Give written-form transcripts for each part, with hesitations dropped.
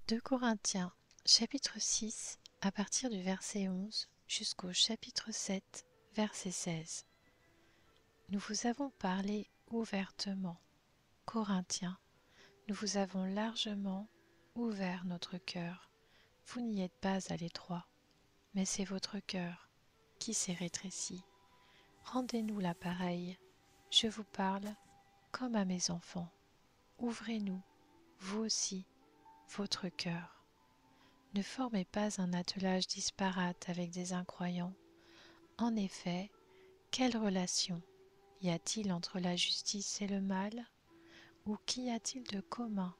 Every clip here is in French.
2 Corinthiens, chapitre 6, à partir du verset 11 jusqu'au chapitre 7, verset 16. Nous vous avons parlé ouvertement, Corinthiens, nous vous avons largement ouvert notre cœur. Vous n'y êtes pas à l'étroit, mais c'est votre cœur qui s'est rétréci. Rendez-nous l'appareil, je vous parle comme à mes enfants. Ouvrez-nous, vous aussi, votre cœur. Ne formez pas un attelage disparate avec des incroyants. En effet, quelle relation y a-t-il entre la justice et le mal? Ou qu'y a-t-il de commun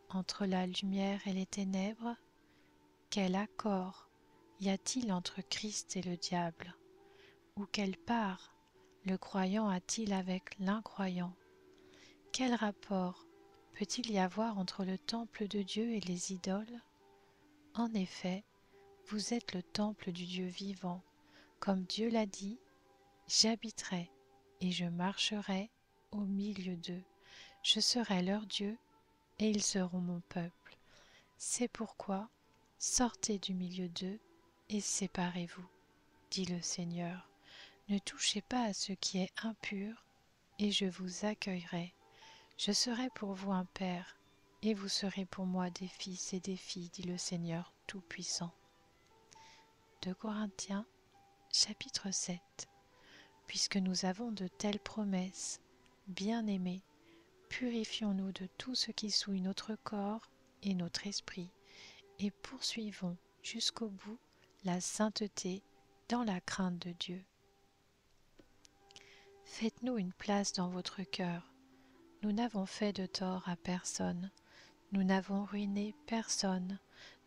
entre la lumière et les ténèbres? Quel accord y a-t-il entre Christ et le diable? Ou quelle part le croyant a-t-il avec l'incroyant? Quel rapport peut-il y avoir entre le temple de Dieu et les idoles? En effet, vous êtes le temple du Dieu vivant. Comme Dieu l'a dit, j'habiterai et je marcherai au milieu d'eux. Je serai leur Dieu et ils seront mon peuple. C'est pourquoi sortez du milieu d'eux et séparez-vous, dit le Seigneur. Ne touchez pas à ce qui est impur et je vous accueillerai. Je serai pour vous un père et vous serez pour moi des fils et des filles, dit le Seigneur Tout-Puissant. 2 Corinthiens chapitre 7. Puisque nous avons de telles promesses, bien-aimés, purifions-nous de tout ce qui souille notre corps et notre esprit, et poursuivons jusqu'au bout la sainteté dans la crainte de Dieu. Faites-nous une place dans votre cœur. Nous n'avons fait de tort à personne, nous n'avons ruiné personne,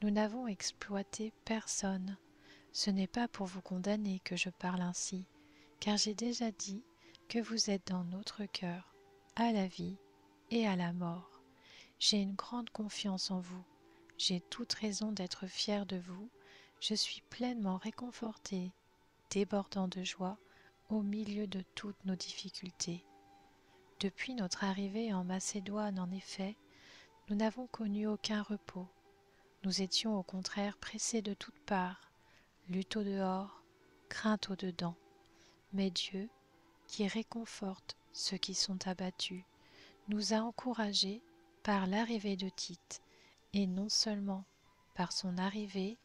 nous n'avons exploité personne. Ce n'est pas pour vous condamner que je parle ainsi, car j'ai déjà dit que vous êtes dans notre cœur, à la vie et à la mort. J'ai une grande confiance en vous, j'ai toute raison d'être fier de vous, je suis pleinement réconforté, débordant de joie au milieu de toutes nos difficultés. Depuis notre arrivée en Macédoine, en effet, nous n'avons connu aucun repos. Nous étions au contraire pressés de toutes parts, lutte au dehors, crainte au dedans. Mais Dieu, qui réconforte ceux qui sont abattus, nous a encouragés par l'arrivée de Tite, et non seulement par son arrivée,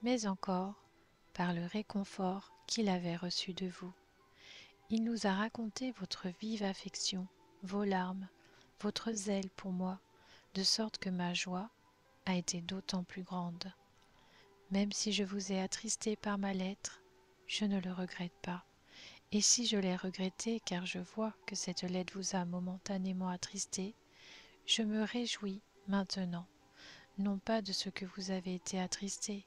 mais encore par le réconfort qu'il avait reçu de vous. Il nous a raconté votre vive affection, vos larmes, votre zèle pour moi, de sorte que ma joie a été d'autant plus grande. Même si je vous ai attristé par ma lettre, je ne le regrette pas. Et si je l'ai regretté car je vois que cette lettre vous a momentanément attristé, je me réjouis maintenant, non pas de ce que vous avez été attristé,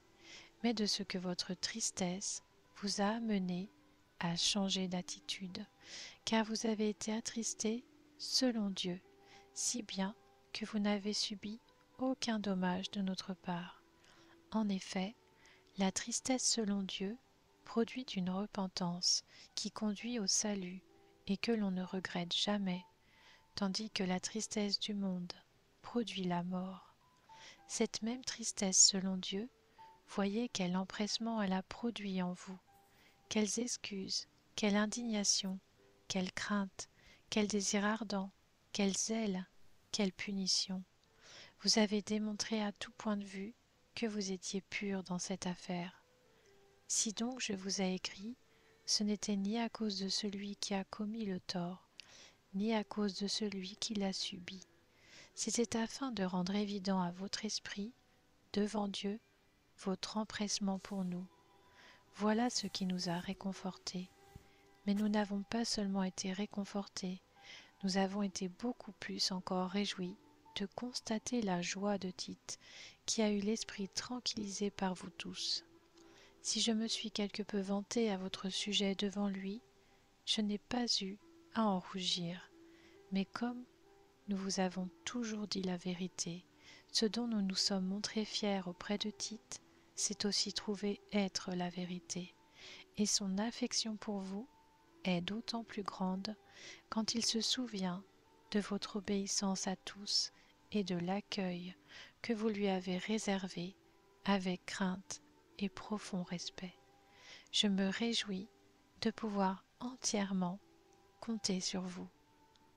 mais de ce que votre tristesse vous a amené à changer d'attitude, car vous avez été attristé selon Dieu, si bien que vous n'avez subi aucun dommage de notre part. En effet, la tristesse selon Dieu produit une repentance qui conduit au salut et que l'on ne regrette jamais, tandis que la tristesse du monde produit la mort. Cette même tristesse selon Dieu, voyez quel empressement elle a produit en vous, quelles excuses, quelle indignation, quelle crainte, quel désir ardent, quel zèle, quelle punition. Vous avez démontré à tout point de vue que vous étiez pur dans cette affaire. Si donc je vous ai écrit, ce n'était ni à cause de celui qui a commis le tort, ni à cause de celui qui l'a subi. C'était afin de rendre évident à votre esprit, devant Dieu, votre empressement pour nous. Voilà ce qui nous a réconfortés. Mais nous n'avons pas seulement été réconfortés, nous avons été beaucoup plus encore réjouis de constater la joie de Tite, qui a eu l'esprit tranquillisé par vous tous. Si je me suis quelque peu vanté à votre sujet devant lui, je n'ai pas eu à en rougir, mais comme nous vous avons toujours dit la vérité, ce dont nous nous sommes montrés fiers auprès de Tite, s'est aussi trouvé être la vérité, et son affection pour vous est d'autant plus grande quand il se souvient de votre obéissance à tous et de l'accueil que vous lui avez réservé avec crainte et profond respect. Je me réjouis de pouvoir entièrement compter sur vous.